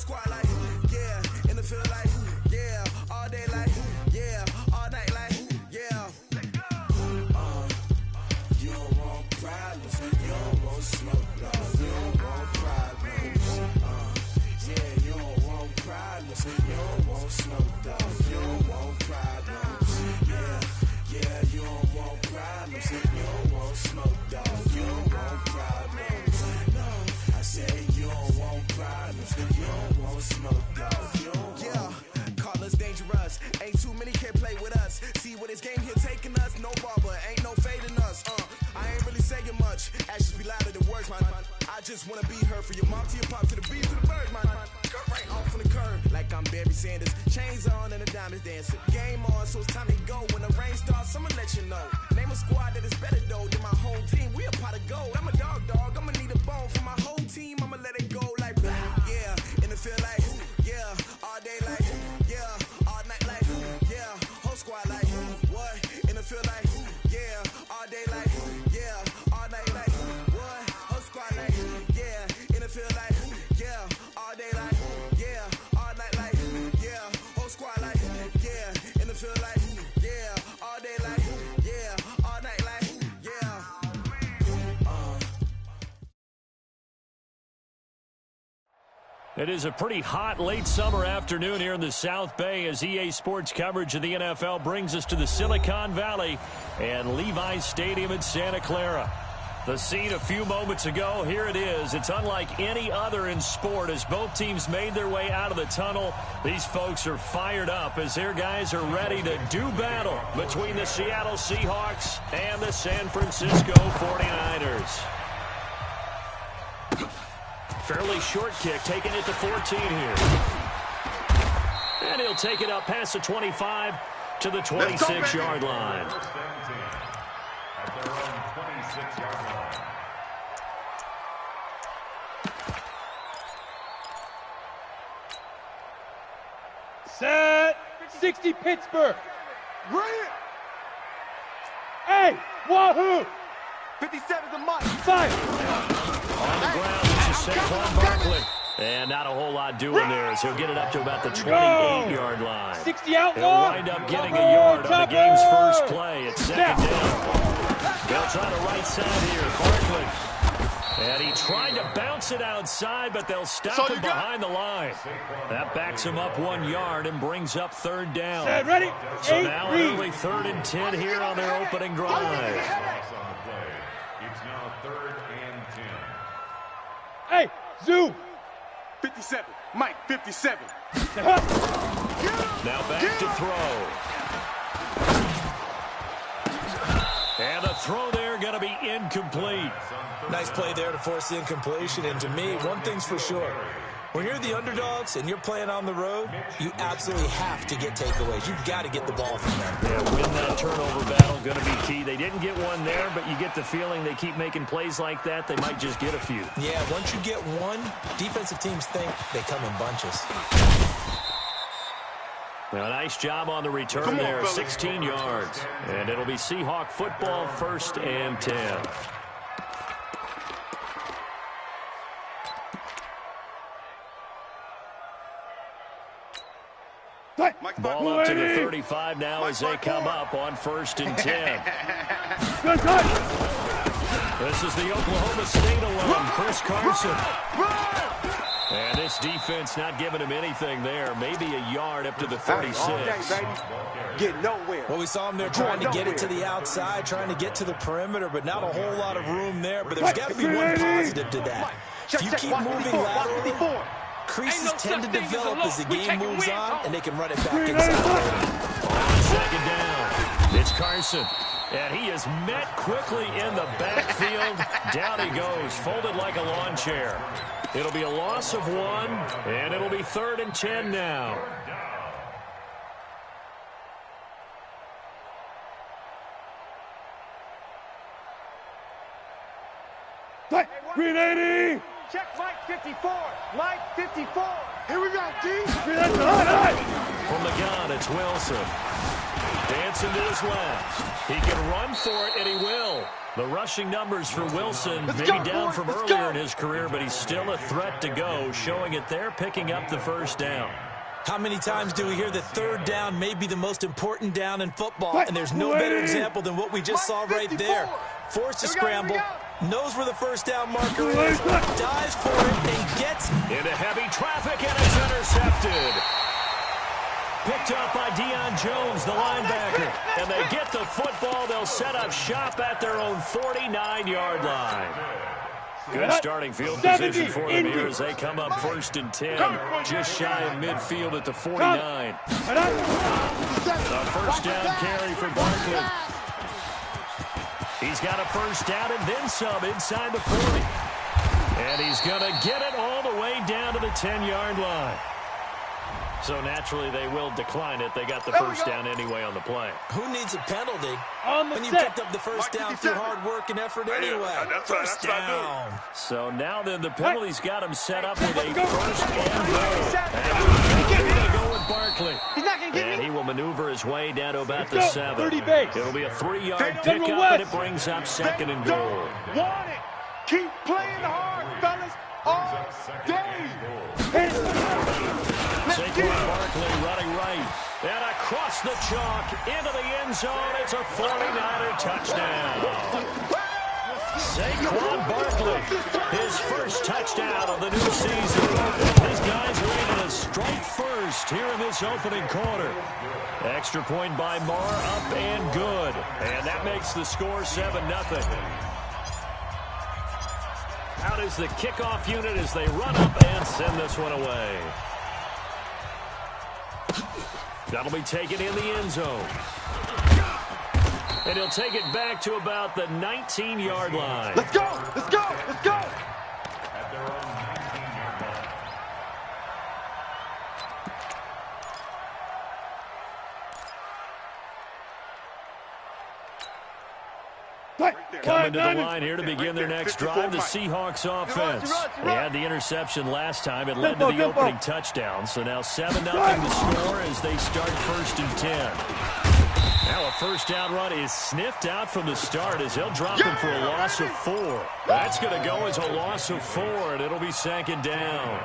squad like, yeah. In the field like, yeah. All day like, yeah. All night like, yeah. You don't want problems. You don't want smoke, dog. You don't want problems. Yeah, you don't want problems. You don't want smoke, dog. You don't want problems. Yeah, you don't want problems. You don't want smoke, dog. You don't want problems. No, I said you don't want problems. You don't want smoke, dog. You don't want. Yeah, call us dangerous. Ain't too many can play with us. See where this game here taking us. No barber, ain't no fading us. I ain't really saying much. Actions be louder than words, man. I just wanna be heard from your mom to your pop to the beat to the birds, man. Cut right off on the curb, like I'm Barry Sanders. Chains on and the diamonds dancing. Game on, so it's time to go. When the rain starts, I'ma let you know. Name a squad that is better though than my whole team. We a pot of gold. I'm a dog. I'ma need a bone for my whole team. I'ma let it go like, yeah. In the field like, yeah. All day like, yeah. All night like, yeah. Whole squad like, what? In the field like, yeah. All day like, yeah. All night like, what? Whole squad like, yeah. In the field like, yeah. All day like, yeah. All night like, yeah. Whole squad like, yeah. In the field like, yeah. All day like, yeah. All night like, yeah. It is a pretty hot late summer afternoon here in the South Bay as EA Sports coverage of the NFL brings us to the Silicon Valley and Levi's Stadium in Santa Clara. The scene a few moments ago, here it is. It's unlike any other in sport as both teams made their way out of the tunnel. These folks are fired up as their guys are ready to do battle between the Seattle Seahawks and the San Francisco 49ers. Fairly short kick, taking it to 14 here. And he'll take it up past the 25 to the 26-yard line. At their own 26-yard line. Set. 60 Pittsburgh. Brilliant. Hey, wahoo. 57's the mic. Fire. On the ground, this is Saquon Barkley. And not a whole lot doing there as he'll get it up to about the 28-yard line. 60 outlaw. He'll wind up getting a yard on the game's first play. It's second down. They'll try the right side here. Barkley. And he tried to bounce it outside, but they'll stop him behind the line. That backs him up 1 yard and brings up third down. Set, ready? So now an early 3rd and 10 here on their opening drive. It's now 3rd and 10. Hey, Zoo. 57. Mike, 57. Now back to throw. And the throw there going to be incomplete. Nice play there to force the incompletion. And to me, one thing's for sure. When you're the underdogs and you're playing on the road, you absolutely have to get takeaways. You've got to get the ball from them. Yeah, win that turnover battle, going to be key. They didn't get one there, but you get the feeling they keep making plays like that, they might just get a few. Yeah, once you get one, defensive teams think they come in bunches. Well, nice job on the return there, 16 yards. And it'll be Seahawk football, 1st and 10. Ball up to the 35 now as they come up on 1st and 10. This is the Oklahoma State alum, Chris Carson. And this defense not giving him anything there. Maybe a yard up to the 36. Get nowhere. Well, we saw him there trying to get it to the outside, trying to get to the perimeter, but not a whole lot of room there. But there's got to be one positive to that. If you keep moving laterally, creases tend to develop as the game moves on, and they can run it back inside. On 2nd down, it's Carson. And he is met quickly in the backfield. Down he goes, folded like a lawn chair. It'll be a loss of 1, and it'll be 3rd and 10 now. Green 80. Check Mike 54. Mike 54. Here we go, D. From the gun, it's Wilson. Dancing to his left. He can run for it, and he will. The rushing numbers for Wilson, maybe down from earlier in his career, but he's still a threat to go, showing it there, picking up the first down. How many times do we hear that third down may be the most important down in football? And there's no better example than what we just saw right there. Forced to scramble, knows where the first down marker is, dives for it, and gets into heavy traffic, and it's intercepted. Picked up by Deion Jones, the linebacker. And they get the football. They'll set up shop at their own 49-yard line. Good starting field position for them here as they come up 1st and 10, just shy of midfield at the 49. A first down carry for Barkley. He's got a first down and then some inside the 40. And he's going to get it all the way down to the 10-yard line. So naturally they will decline it. They got the first down anyway on the play. Who needs a penalty when you picked up the first down through hard work and effort anyway? First down. So now then the penalty's got him set up with a first and goal. And he's going to go with Barkley. And he will maneuver his way down to about the 7. It'll be a 3-yard pickup, and it brings up 2nd and goal. Want it. Keep playing hard, fellas, all day. Saquon Barkley running right. And across the chalk into the end zone. It's a 49er touchdown. Saquon Barkley, his first touchdown of the new season. These guys are able to strike first here in this opening quarter. Extra point by Marr, up and good. And that makes the score 7-0. Out is the kickoff unit as they run up and send this one away. That'll be taken in the end zone. And he'll take it back to about the 19-yard line. Let's go! Let's go! Let's go! At their own 19-yard line. Coming to the line here to begin their next drive, the Seahawks offense. They had the interception last time. It led to the opening touchdown. So now 7-0 the score as they start 1st and 10. Now a first down run is sniffed out from the start as they'll drop him for a loss of 4. That's going to go as a loss of 4, and it'll be 2nd down.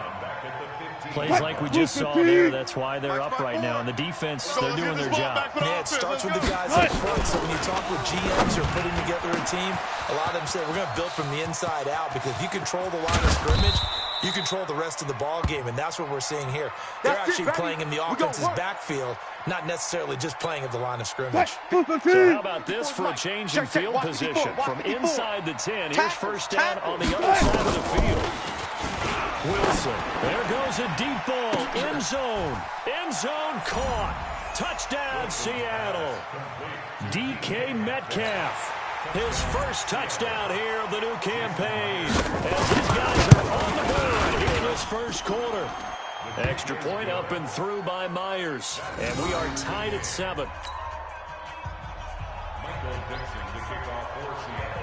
Plays like we just saw there, that's why they're up right now. And the defense, they're doing their job. Yeah, it starts with the guys up front. So when you talk with GMs who are putting together a team, a lot of them say, we're going to build from the inside out, because if you control the line of scrimmage, you control the rest of the ball game, and that's what we're seeing here. They're actually playing in the offense's backfield, not necessarily just playing at the line of scrimmage. So how about this for a change in field position? From inside the 10, here's first down on the other side of the field. Wilson, there goes a deep ball, end zone caught, touchdown Seattle. DK Metcalf, his first touchdown here of the new campaign, as his guys are on the board here in this first quarter. Extra point up and through by Myers, and we are tied at 7.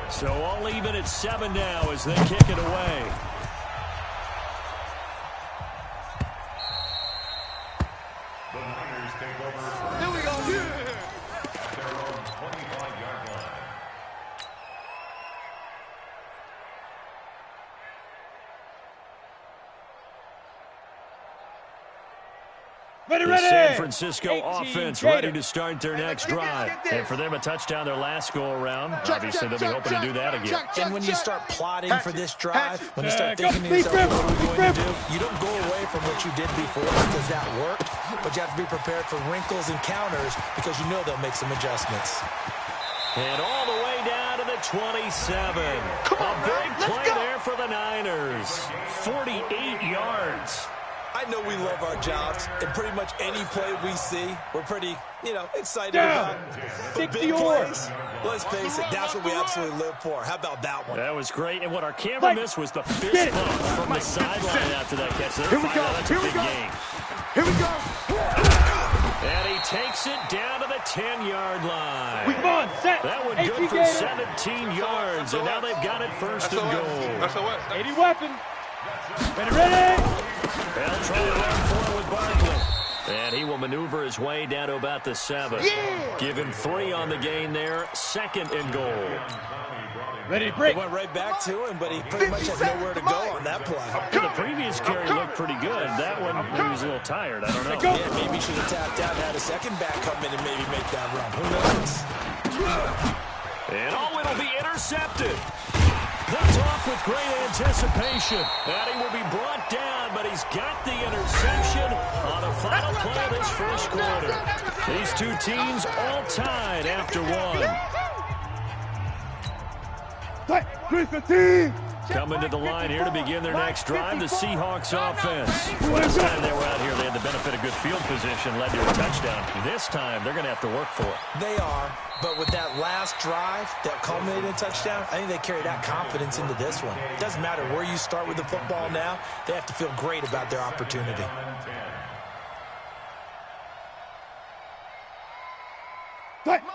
So all even at 7 now as they kick it away. Here we go. At their own 25-yard line. The San Francisco offense ready to start their next drive. And for them, a touchdown their last go-around. Obviously, they'll be hoping to do that again. And when you start plotting for this drive, when you start thinking to yourself, what are we going to do? You don't go away from what you did before because that worked, but you have to be prepared for wrinkles and counters because you know they'll make some adjustments. And all the way down to the 27. A big play there for the Niners. 48 yards. I know we love our jobs, and pretty much any play we see, we're pretty, excited about. But big plays, let's face it, that's what we absolutely live for. How about that one? That was great, and what our camera missed was the fist bump from the sideline after that catch. Here we go. That's a big gain. Here we go. And he takes it down to the 10-yard line. We've on, set. That one good for 17 yards, and now they've got it 1st and goal. 80 weapon. Ready. They'll try to run for it with Barkley. And he will maneuver his way down to about the 7. Yeah. Give him 3 on the gain there. 2nd and goal. Ready to break. He went right back to him, but he pretty much has nowhere to go on that play. Well, the previous carry looked pretty good. That one, he was a little tired. I don't know. Yeah, maybe he should have tapped out, had a second back come in and maybe make that run. Who knows? And it'll be intercepted. Picked off with great anticipation. And he will be brought down, but he's got the interception on the final play of this first quarter. These two teams all tied after 1. Coming to the line here to begin their next drive, the Seahawks offense. Last time they were out here, they had the benefit of good field position, led to a touchdown. This time, they're going to have to work for it. They are, but with that last drive that culminated in a touchdown, I think they carry that confidence into this one. It doesn't matter where you start with the football now. They have to feel great about their opportunity.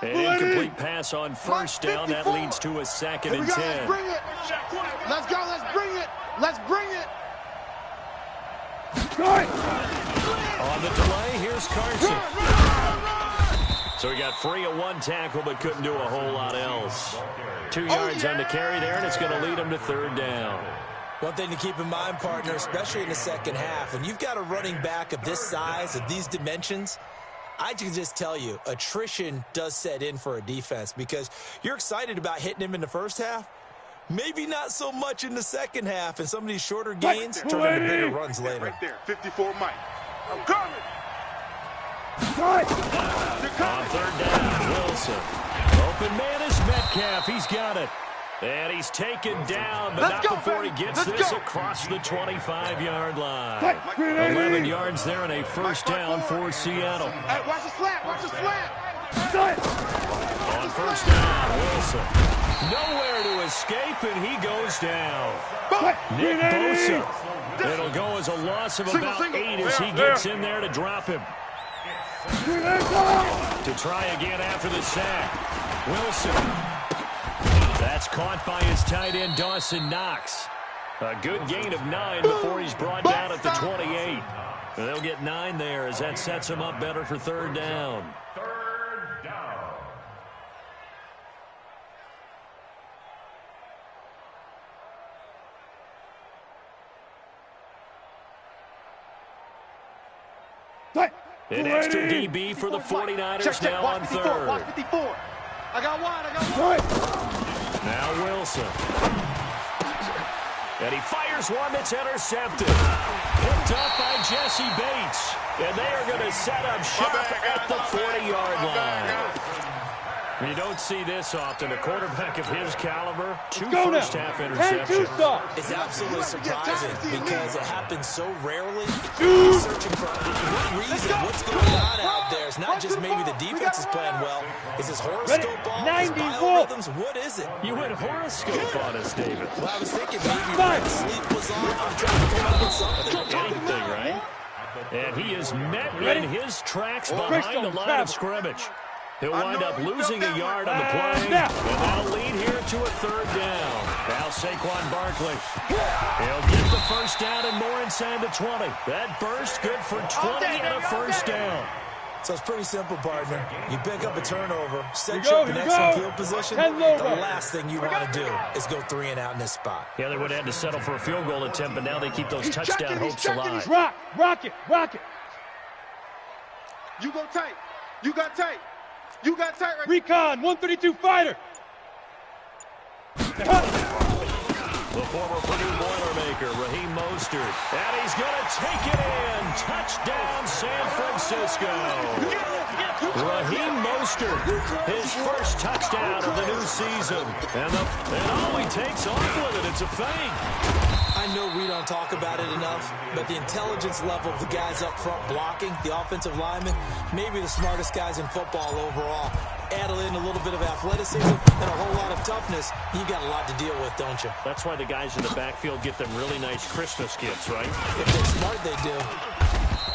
An incomplete pass on first down. That leads to a 2nd and 10. Let's bring it. Let's go. Let's bring it. Let's bring it. On the delay, here's Carson. So he got free of 1 tackle, but couldn't do a whole lot else. 2 yards on the carry there, and it's going to lead him to 3rd down. One thing to keep in mind, partner, especially in the second half, when you've got a running back of this size, of these dimensions, I can just tell you, attrition does set in for a defense because you're excited about hitting him in the first half. Maybe not so much in the second half, and some of these shorter gains turn into bigger runs later. Right there, 54 Mike. I'm coming. On 3rd down, Wilson. Open man is Metcalf. He's got it. And he's taken down, but not before he gets this across the 25-yard line. 11 yards there and a first down for Seattle. Hey, watch the slant. Watch the slant. On first down, Wilson. Nowhere to escape, and he goes down. Nick Bosa. It'll go as a loss of about 8 as he gets in there to drop him. To try again after the sack. Wilson. That's caught by his tight end, Dawson Knox. A good gain of 9 before he's brought down at the 28. They'll get 9 there as that sets him up better for 3rd down. 3rd down. An extra DB for the 49ers now on 3rd. Watch 54. I got one. Now Wilson. And he fires one that's intercepted. Picked up by Jesse Bates. And they are going to set up shop at the 40-yard line. You don't see this often. A quarterback of his caliber, 2 first-half interceptions. It's absolutely surprising because it happens so rarely. He's searching for what reason, what's going on out there. It's not just maybe the defense is playing well. Is his horoscope off? His biorhythms? What is it? You went horoscope on us, David. Well, I was thinking maybe when sleep was on, I'm trying to come up with something. Anything, right? And he is met in his tracks behind the line of scrimmage. He'll wind up losing a yard on the play, and that'll lead here to a 3rd down. Now Saquon Barkley. He'll get the first down and more inside the 20. That burst good for 20 and a first down. So it's pretty simple, partner. You pick up a turnover, set you up in excellent field position. The last thing you want to do is go 3 and out in this spot. Yeah, they would have had to settle for a field goal attempt, but now they keep those touchdown hopes alive. Rock it. You go tight. You got tight. You got tight right. Recon, 132 fighter. The former Purdue Boilermaker, Raheem Mostert. And he's going to take it in. Touchdown, San Francisco. Raheem Mostert, his first touchdown of the new season. And all he takes off with it, it's a fake. I know we don't talk about it enough, but the intelligence level of the guys up front blocking, the offensive linemen, maybe the smartest guys in football overall. Add in a little bit of athleticism and a whole lot of toughness, you got a lot to deal with, don't you? That's why the guys in the backfield get them really nice Christmas gifts, right? If they're smart, they do.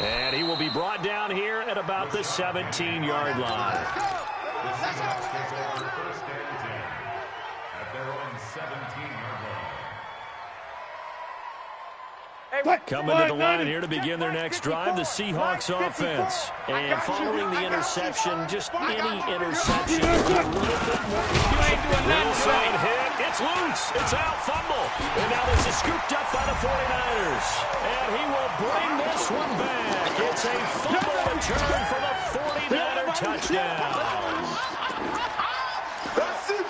And he will be brought down here at about the 17-yard line. The Seahawks take over 1st and 10 at their own 17-yard line. Coming to the line here to begin their next drive, the Seahawks offense. And following the interception, just any interception, a little bit more. Wilson hit. It's loose. It's out. Fumble. And now this is scooped up by the 49ers. And he will bring this one back. It's a fumble return for the 49er touchdown.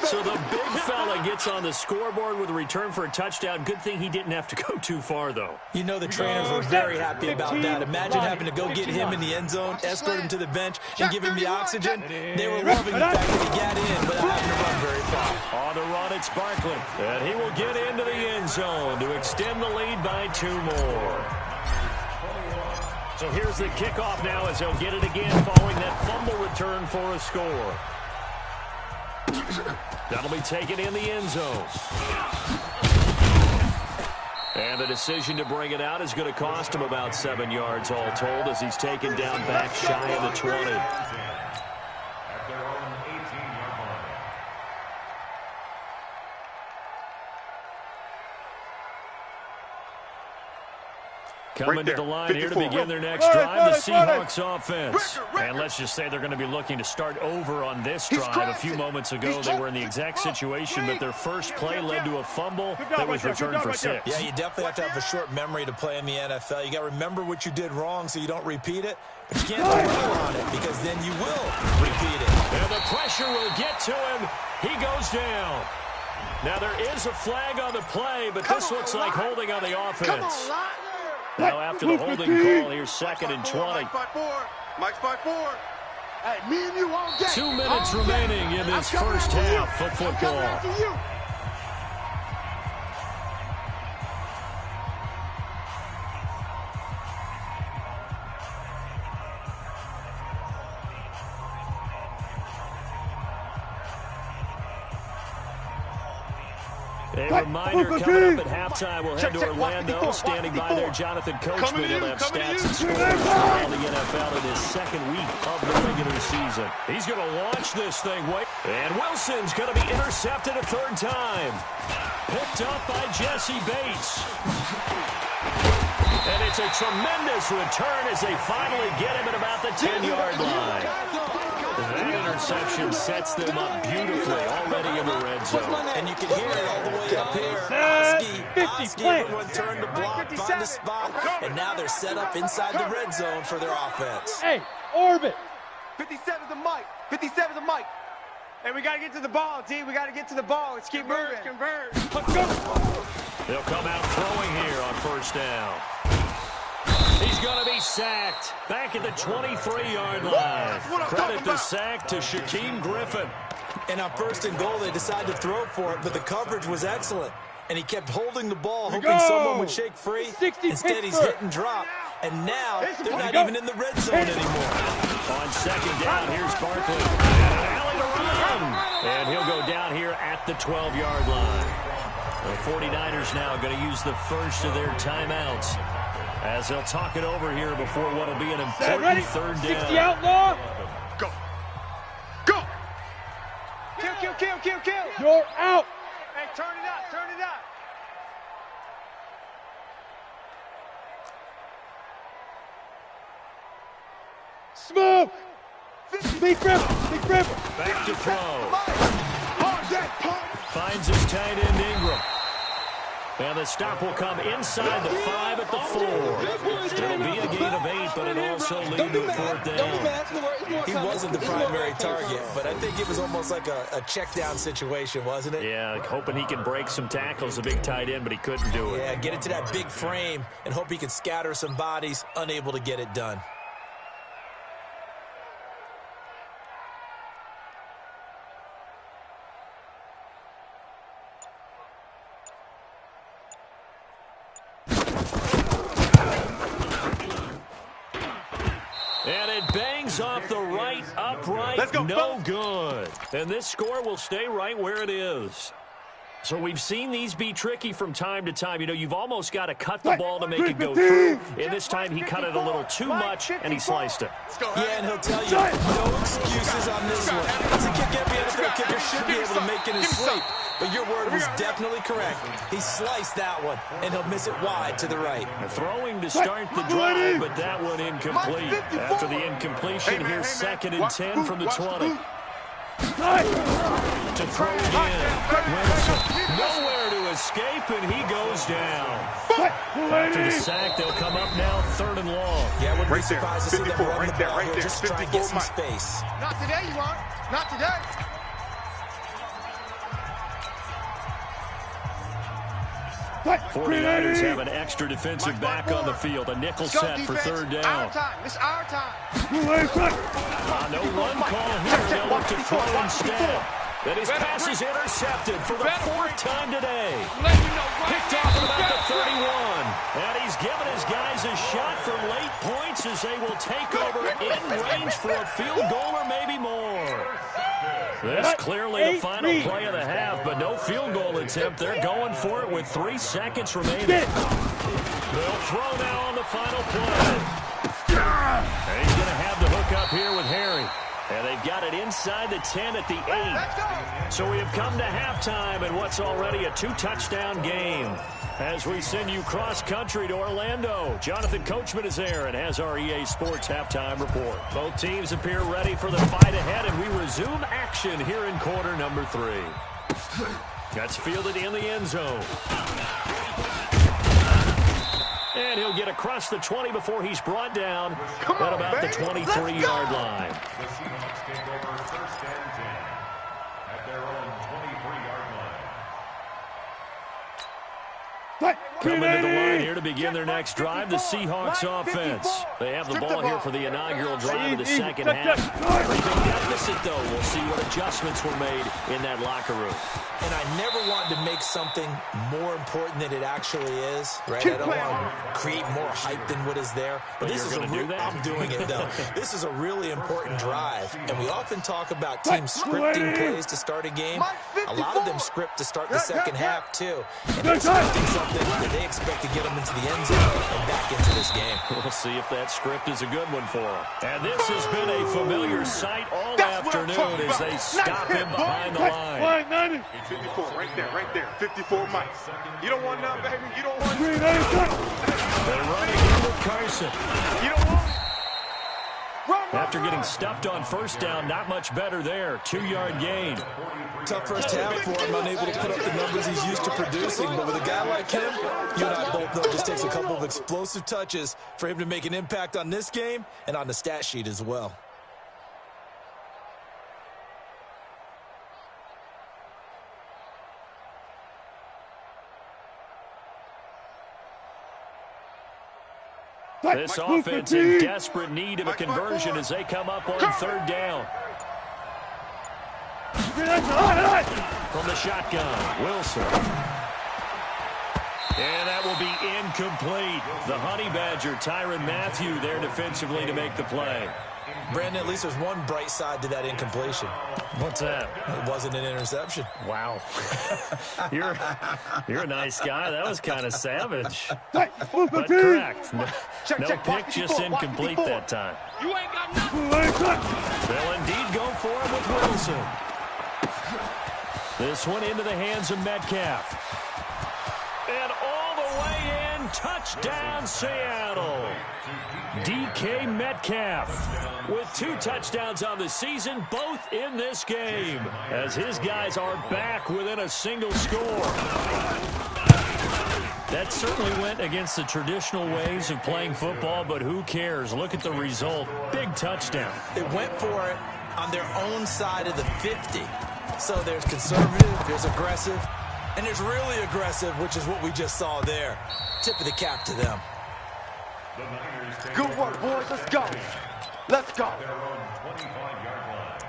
So the big fella gets on the scoreboard with a return for a touchdown. Good thing he didn't have to go too far, though. You know the trainers were very happy about that. Imagine having to go get him in the end zone, escort him to the bench, and give him the oxygen. They were loving the fact that he got in without having to run very far. On the run, it's Barkley. And he will get into the end zone to extend the lead by 2 more. So here's the kickoff now as they'll get it again following that fumble return for a score. That'll be taken in the end zone. And the decision to bring it out is going to cost him about 7 yards all told as he's taken down back shy of the 20. At their own 18-yard line. Coming to the line here to begin their next drive, the Seahawks offense. And let's just say they're going to be looking to start over on this drive. A few moments ago, they were in the exact situation, but their first play led to a fumble that was returned for 6. Yeah, you definitely have to have a short memory to play in the NFL. You got to remember what you did wrong so you don't repeat it, but you can't dwell on it because then you will repeat it. And the pressure will get to him. He goes down. Now, there is a flag on the play, but this looks like holding on the offense. Now after the holding call, here's 2nd and 20. Mike's by 4. Hey, me and you all day. 2 minutes remaining in this first half of football. A reminder coming up at halftime. We'll head to Orlando. Standing by there, Jonathan Coachman. He'll have stats and scores for the NFL in his 2nd week of the regular season. He's going to launch this thing. And Wilson's going to be intercepted a 3rd time. Picked up by Jesse Bates. And it's a tremendous return as they finally get him at about the 10-yard line. That interception sets them up beautifully already in the red zone. And you can hear it all the way up here. Oski, everyone turned to block, find a spot, and now they're set up inside the red zone for their offense. Hey, orbit. 57's the mic. 57's the mic. Hey, we got to get to the ball, D. We got to get to the ball. Let's keep moving. Converge. Let's go. They'll come out throwing here on 1st down. He's going to be sacked back at the 23-yard line. Credit the sack to Shaquem Griffin. And on 1st and goal, they decided to throw for it, but the coverage was excellent. And he kept holding the ball, hoping someone would shake free. Instead, he's hit and drop. And now they're not even in the red zone anymore. On 2nd down, here's Barkley. And alley to run. And he'll go down here at the 12-yard line. The 49ers now going to use the first of their timeouts as they'll talk it over here before what will be an important 3rd down. 60 outlaw. Go. Go. Kill. You're out. Hey, turn it up. Smoke. Big Griffin. Back to throw. Finds his tight end Ingram. And the stop will come inside the 5 at the 4. It'll be a gain of 8, but it'll also lead to a 4th down. He wasn't the primary target, but I think it was almost like a check down situation, wasn't it? Yeah, hoping he can break some tackles, a big tight end, but he couldn't do it. Yeah, get it to that big frame and hope he can scatter some bodies, unable to get it done. And it bangs off the right upright. Let's go, no good. And this score will stay right where it is. So we've seen these be tricky from time to time. You know, you've almost got to cut the ball to make it go through. And this time he cut it a little too much, and he sliced it. Yeah, and he'll tell you, no excuses on this one. It's a kick every NFL kicker should be able to make in his sleep. But your word was definitely correct. He sliced that one, and he'll miss it wide to the right. Throwing to start the drive, but that one incomplete. After the incompletion, here's 2nd and 10 from the 20. To throw again. Wilson nowhere to escape, and he goes down. After the sack, they'll come up now 3rd and long. Yeah, I wouldn't be surprised to see them run the ball here. Just try and get some space. Not today, you aren't. Not today. What? 49ers have an extra defensive back on the field. A nickel set for 3rd down. Our time. It's our time. No run call here. They'll look to throw instead. And his pass is intercepted for the 4th time today. Picked off at about the 31. And he's given his guys a shot for late points as they will take over in range for a field goal or maybe more. This clearly the final play of the half, but no field goal attempt. They're going for it with 3 seconds remaining. They'll throw now on the final play. And he's going to have the hook up here with Harry. And they've got it inside the 10 at the 8. So we have come to halftime in what's already a 2-touchdown game. As we send you cross-country to Orlando, Jonathan Coachman is there and has our EA Sports halftime report. Both teams appear ready for the fight ahead, and we resume action here in quarter number 3. That's fielded in the end zone. And he'll get across the 20 before he's brought down at about the 23-yard line. The Seahawks take over 1st and 10 at their own 23-yard line. Coming to the line here to begin their next drive, the Seahawks offense. They have the ball here for the inaugural drive of the second half. Pretty big deficit, though. We'll see what adjustments were made in that locker room. And I never want to make something more important than it actually is, right? I don't want to create more hype than what is there. But this is I'm doing it, though. This is a really important drive. And we often talk about teams scripting plays to start a game. A lot of them script to start the second half, too. And they're scripting something that they expect to get them into the end zone and back into this game. We'll see if that script is a good one for them. And this has been a familiar sight all afternoon as they stop him behind the line. 54, right there. 54, Mike. You don't want none, baby. You don't want none. They're running into Carson. You don't want it. After getting stuffed on 1st down, not much better there. 2-yard gain. Tough first half for him, unable to put up the numbers he's used to producing. But with a guy like him, you and I both know it just takes a couple of explosive touches for him to make an impact on this game and on the stat sheet as well. This offense in desperate need of a conversion as they come up on 3rd down. From the shotgun, Wilson. And that will be incomplete. The Honey Badger, Tyrann Mathieu, there defensively to make the play. Brandon, at least there's one bright side to that incompletion. What's that? It wasn't an interception. Wow. You're a nice guy. That was kind of savage. But correct. No pick, just incomplete that time. You ain't got nothing. They'll indeed go for him with Wilson. This one into the hands of Metcalf. And all the way in, touchdown Seattle. DK Metcalf with 2 touchdowns on the season, both in this game, as his guys are back within a single score. That certainly went against the traditional ways of playing football, but who cares? Look at the result. Big touchdown. They went for it on their own side of the 50. So there's conservative, there's aggressive, and there's really aggressive, which is what we just saw there. Tip of the cap to them. Good work, boys. Let's go. Let's go. Their own 25-yard line.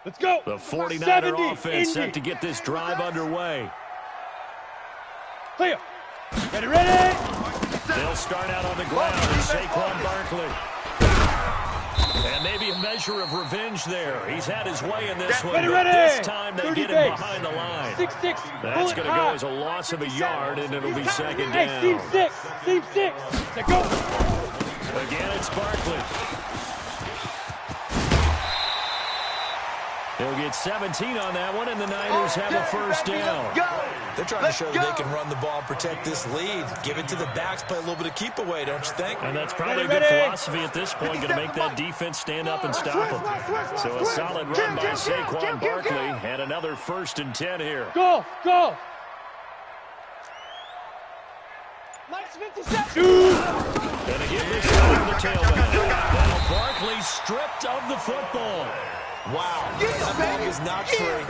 Let's go. The 49er offense set to get this drive underway. Clear. Ready. They'll start out on the ground. Saquon Barkley. And maybe a measure of revenge there. He's had his way in this one, but this time they get him behind the line. 6-6. That's going to go as a loss of a yard, and it'll be second down. Hey, Team 6. Let's go. Again, it's Barkley. He'll get 17 on that one, and the Niners have a first down. They're trying to show that they can run the ball and protect this lead. Give it to the backs, play a little bit of keep away, don't you think? And that's probably a good philosophy at this point, going to make that defense stand up and stop them. So a solid run by Saquon Barkley, and another 1st and 10 here. Go. Mike's 57. And again, this time the tailback. Now Barkley stripped of the football. Wow, that ball is not free,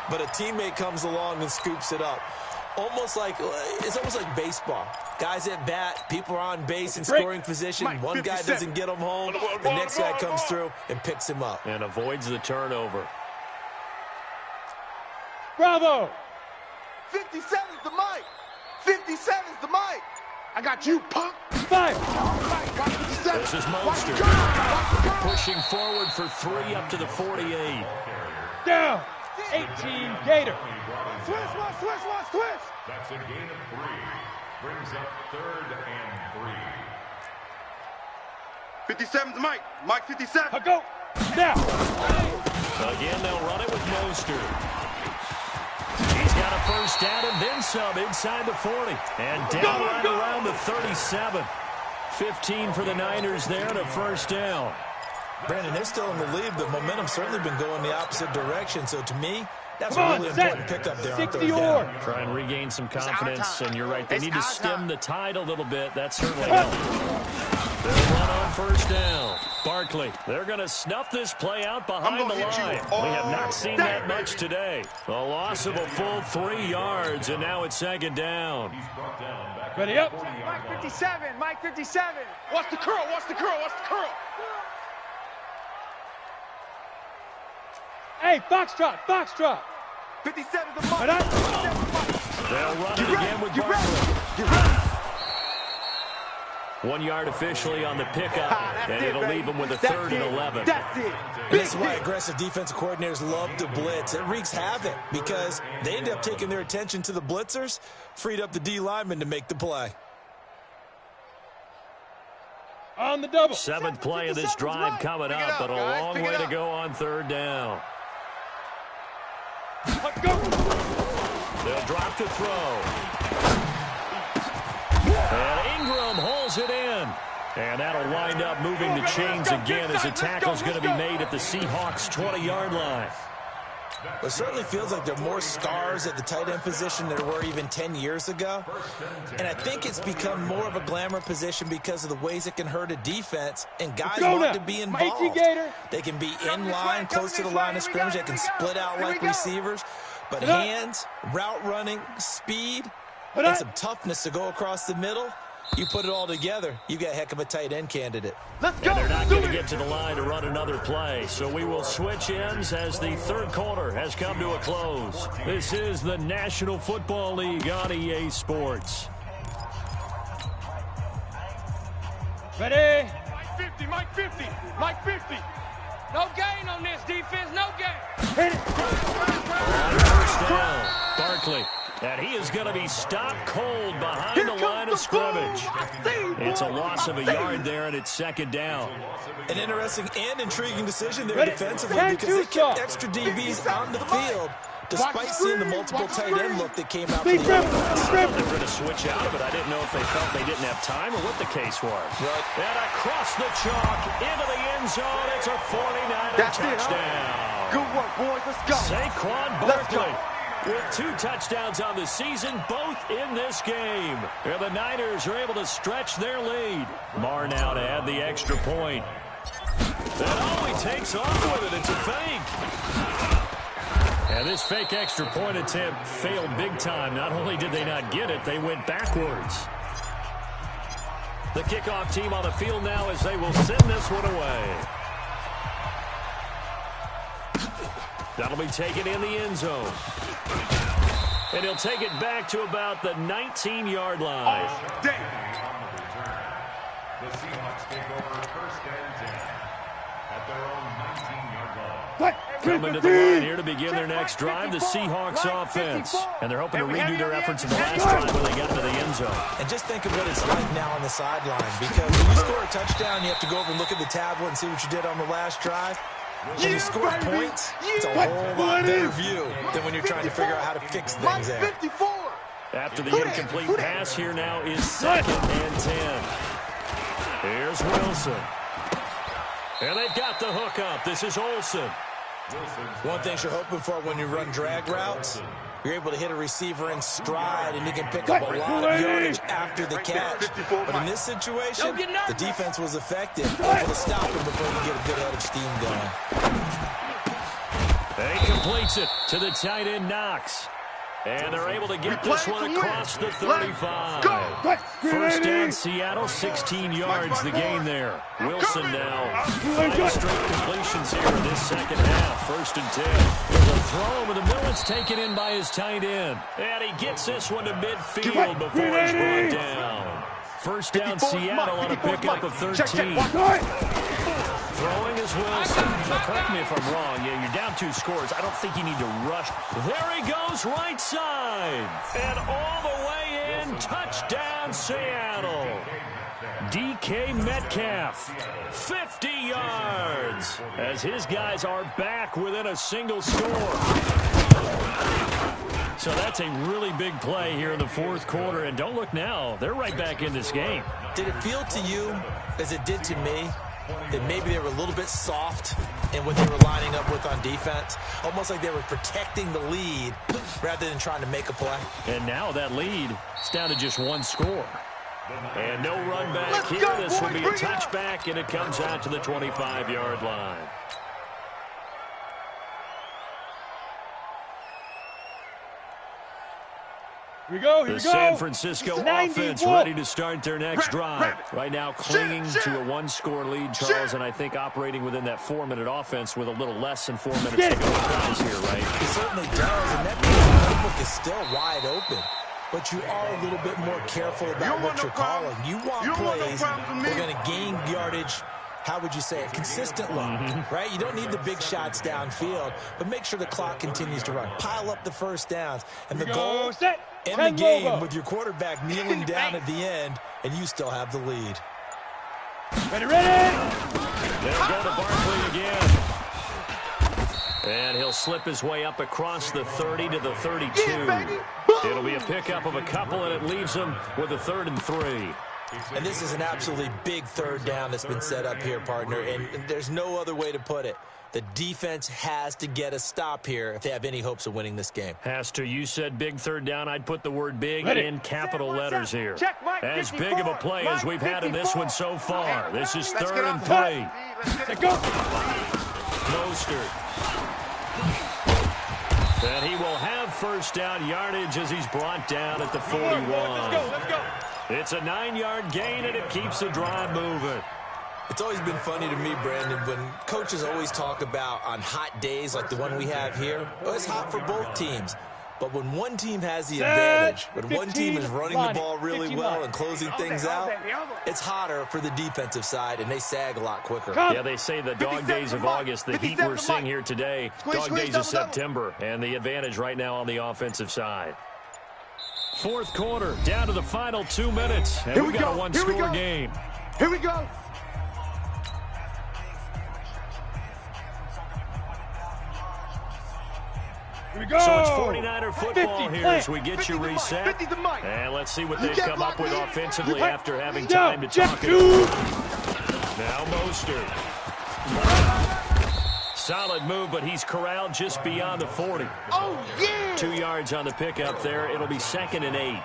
but a teammate comes along and scoops it up. It's almost like baseball. Guys at bat, people are on base in scoring position. One guy doesn't get him home, the next guy comes through and picks him up. And avoids the turnover. Bravo. 57's the mic. 57's the mic. I got you, punk. 5. This is Monster. Pushing forward for 3 up to the 48. Down. 18, Gator. Switch. That's a gain of 3. Brings up 3rd and 3. 57's the mic. Mike 57. Go. Now. Again, they'll run it with Monster. He's got a first down and then some inside the 40. And down right around the 37. 15 for the Niners there and a first down. Brandon, they're still in the lead, but momentum's certainly been going the opposite direction. So to me, that's a really important pickup there on 3rd down. Try and regain some confidence, and you're right. They need to stem the tide a little bit. That certainly helps. They'll run on first down. Barkley, they're going to snuff this play out behind the line. We have not seen that much today. A loss of a full 3 yards, and now it's second down. Ready up. Mike 57. Watch the curl. Hey, foxtrot. 57's the mic. They'll run it again with Barkley. 1 yard officially on the pickup, and it'll leave them with a 3rd and 11. That's it. And that's why aggressive defensive coordinators love to blitz. It wreaks havoc because they end up taking their attention to the blitzers, freed up the D lineman to make the play. On the double. 7th play of this drive coming up, but a long way to go on 3rd down. Go. They'll drop to throw. And Ingram holds it in. And that'll wind up moving the chains again as the tackle's going to be made at the Seahawks' 20-yard line. Well, it certainly feels like there are more stars at the tight end position than there were even 10 years ago. And I think it's become more of a glamour position because of the ways it can hurt a defense. And guys want to be involved. They can be in line, close to the line of scrimmage. They can split out like receivers. But hands, route running, speed, and some toughness to go across the middle. You put it all together, you got a heck of a tight end candidate. Let's go. And they're not going to get to the line to run another play, so we will switch ends as the 3rd quarter has come to a close. This is the National Football League on EA Sports. Ready? Mike 50. No gain on this defense, no gain. Hit it. On first down, Barkley. And he is going to be stopped cold behind the line of scrimmage. It's a loss of a yard there, and it's 2nd down. An interesting and intriguing decision there defensively because they kept extra DBs on the field despite seeing the multiple tight end look that came out. They were going to switch out of it. I didn't know if they felt they didn't have time or what the case was. Right. And across the chalk into the end zone. It's a 49er touchdown. Good work, boys. Let's go. Saquon Barkley with 2 touchdowns on the season, both in this game. And the Niners are able to stretch their lead. Marr now to add the extra point. And he takes off with it. It's a fake. And this fake extra point attempt failed big time. Not only did they not get it, they went backwards. The kickoff team on the field now as they will send this one away. That'll be taken in the end zone. And he'll take it back to about the 19-yard line. The Seahawks take over first and 10 at their own 19-yard line. Coming to the line here to begin their next drive, the Seahawks offense. And they're hoping to redo their efforts in the last drive when they got into the end zone. And just think of what it's like now on the sideline, because when you score a touchdown, you have to go over and look at the tablet and see what you did on the last drive. When you score points, it's a whole lot better view than when you're trying to figure out how to fix things there. After the incomplete pass, here now is 2nd and 10. Here's Wilson. And they've got the hook up. This is Olsen. One thing you're hoping for when you run drag routes, you're able to hit a receiver in stride, and you can pick up a lot of yardage after the catch. But in this situation, the defense was effective, able to stop him before you get a good head of steam going. He completes it to the tight end, Knox. And they're able to get this one across the 35. First down, Seattle, 16 yards the gain there. Wilson now 5 straight completions here in this second half. 1st and 10. There's a throw over the middle. It's taken in by his tight end. And he gets this one to midfield before he's brought down. First down, Seattle on a pickup of 13. Throwing is Wilson. Now, correct me if I'm wrong. Yeah, you're down 2 scores. I don't think you need to rush. There he goes, right side. And all the way in. Touchdown, Seattle. DK Metcalf, 50 yards, as his guys are back within a single score. So that's a really big play here in the 4th quarter. And don't look now. They're right back in this game. Did it feel to you, as it did to me, that maybe they were a little bit soft in what they were lining up with on defense? Almost like they were protecting the lead rather than trying to make a play. And now that lead is down to just 1 score. And no run back here. This will be a touchback, and it comes out to the 25-yard line. Here we go, The San Francisco offense ready to start their next drive. Right now clinging to a 1-score lead, Charles, and I think operating within that 4-minute offense with a little less than 4 minutes to go across here, right? It certainly does, and that playbook is still wide open. But you are a little bit more careful about what you're calling. You want plays that are going to gain yardage, how would you say it, consistently, right? You don't need the big shots downfield, but make sure the clock continues to run. Pile up the first downs. And the goal, end the game with your quarterback kneeling down at the end, and you still have the lead. Ready! They'll go to Barkley again. And he'll slip his way up across the 30 to the 32. It'll be a pickup of a couple, and it leaves him with a 3rd and 3. And this is an absolutely big 3rd down that's been set up here, partner, and there's no other way to put it. The defense has to get a stop here if they have any hopes of winning this game. Has to. You said big 3rd down. I'd put the word big in capital letters here. As big of a play as we've had in this one so far. This is 3rd and 3. Let's go. Mostert. And he will have 1st down yardage as he's brought down at the 41. Let's go. It's a 9-yard gain, and it keeps the drive moving. It's always been funny to me, Brandon, when coaches always talk about on hot days like the one we have here, oh, it's hot for both teams. But when one team has the advantage, when one team is running the ball really well and closing things out, it's hotter for the defensive side, and they sag a lot quicker. Yeah, they say the dog days of August, the heat we're seeing here today, dog days of September, and the advantage right now on the offensive side. 4th quarter, down to the final 2 minutes, and we've got a 1-score game. Here we go. So it's 49er football here as we get you reset. And let's see what they've come up with offensively after having time to talk it over. Now Mostert. Solid move, but he's corralled just beyond the 40. Oh, yeah! 2 yards on the pickup there. It'll be 2nd and 8.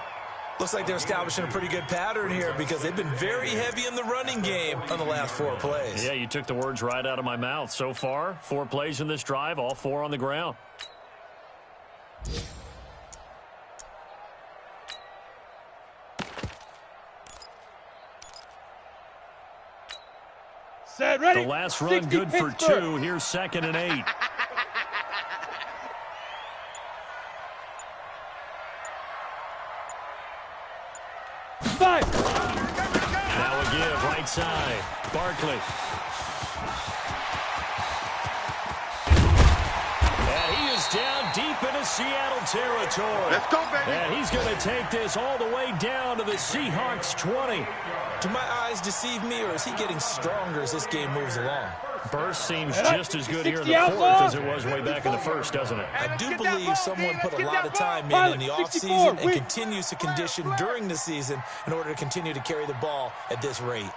Looks like they're establishing a pretty good pattern here because they've been very heavy in the running game on the last 4 plays. Yeah, you took the words right out of my mouth. So far, 4 plays in this drive, all 4 on the ground. Set, ready. The last run good for 2. Here's 2nd and 8. Now a give right right side. Barkley. And he is down deep into Seattle territory. Let's go, baby. And he's going to take this all the way down to the Seahawks 20. Do my eyes deceive me, or is he getting stronger as this game moves along? Burst seems just as good here in the fourth as it was way back in the first, doesn't it? I do believe someone put a lot of time in the offseason and continues to condition during the season in order to continue to carry the ball at this rate.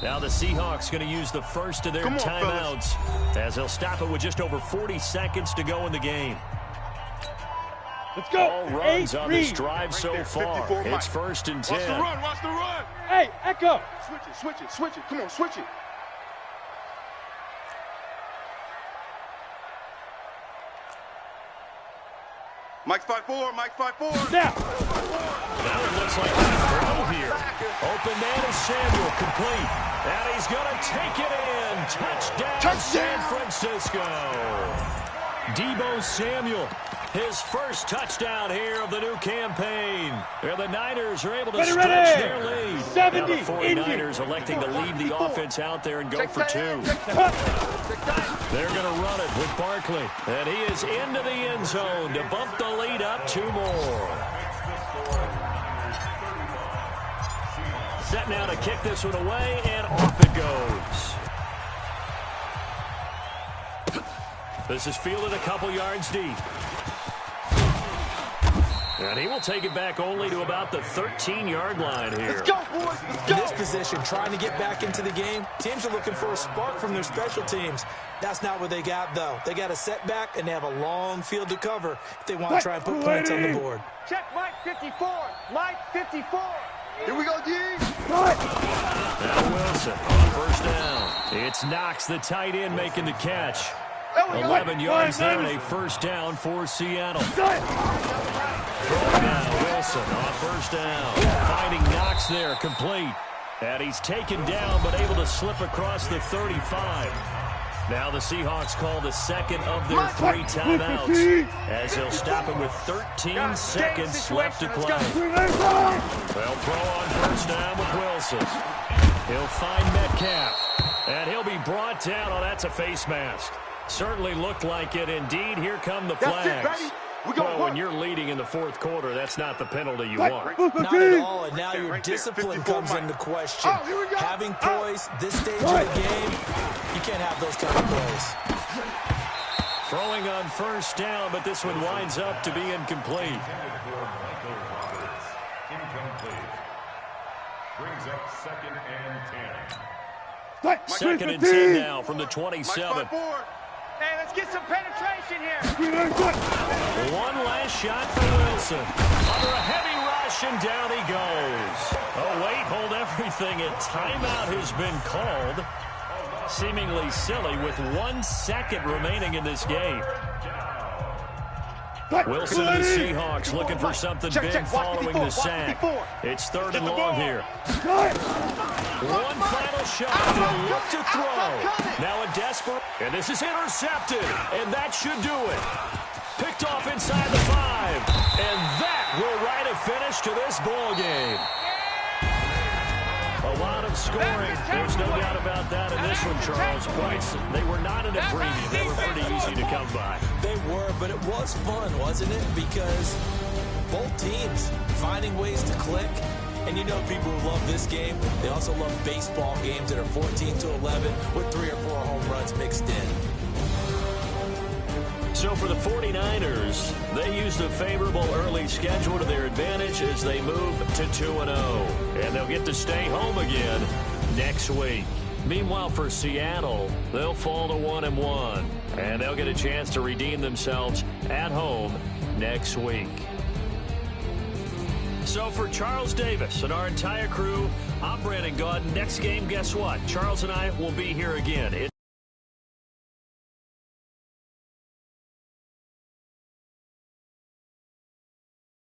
Now the Seahawks going to use the first of their timeouts as they'll stop it with just over 40 seconds to go in the game. Let's go. All runs on this drive so far. It's 1st and 10. Watch the run, watch the run. Hey, Echo. Switch it, switch it, switch it. Come on, switch it. Mike's 5-4, Mike's 5-4. Now. Now it looks like a throw here. Open man is Samuel, complete. And he's going to take it in. Touchdown, San Francisco. Deebo Samuel, his first touchdown here of the new campaign. And the Niners are able to stretch their lead. Now the 49ers electing to leave the offense out there and go for two. They're going to run it with Barkley. And he is into the end zone to bump the lead up 2 more. Set now to kick this one away, and off it goes. This is fielded a couple yards deep. And he will take it back only to about the 13-yard line here. Let's go, boys. Let's go. In this position, trying to get back into the game, teams are looking for a spark from their special teams. That's not what they got, though. They got a setback, and they have a long field to cover if they want to try and put points on the board. Check Mike 54. Mike 54. Here we go, G. Now Wilson on first down. It's Knox, the tight end, making the catch. 11 yards there and a first down for Seattle. Now Wilson on first down. Finding Knox there, complete. And he's taken down but able to slip across the 35. Now the Seahawks call the second of their 3 timeouts as they'll stop it with 13 seconds left to play. They'll throw on first down with Wilson. He'll find Metcalf. And he'll be brought down. Oh, that's a face mask. Certainly looked like it. Indeed, here come the flags. Well, when you're leading in the fourth quarter, that's not the penalty you want. Not at all, and now your discipline comes into question. Having poise this stage of the game, you can't have those kind of plays. Throwing on first down, but this one winds up to be incomplete. Brings up 2nd and 10. 2nd and 10 now from the 27. Hey, let's get some penetration here. One last shot for Wilson. Under a heavy rush, and down he goes. Oh, wait, hold everything. A timeout has been called. Seemingly silly with 1 second remaining in this game. Wilson and the Seahawks looking for something big following the sack. It's 3rd and long here. One final shot. They'll look to throw. Now a desperate. And this is intercepted. And that should do it. Picked off inside the 5. And that will write a finish to this ball game. A lot of scoring. There's no doubt about that in this one, Charles. Points, they were not in a premium. They were pretty easy to come by. They were, but it was fun, wasn't it? Because both teams finding ways to click. And you know people who love this game, they also love baseball games that are 14-11 with 3 or 4 home runs mixed in. So for the 49ers, they used a favorable early schedule to their advantage as they move to 2-0. And they'll get to stay home again next week. Meanwhile, for Seattle, they'll fall to 1-1. And they'll get a chance to redeem themselves at home next week. So for Charles Davis and our entire crew, I'm Brandon Gaudin. Next game, guess what? Charles and I will be here again.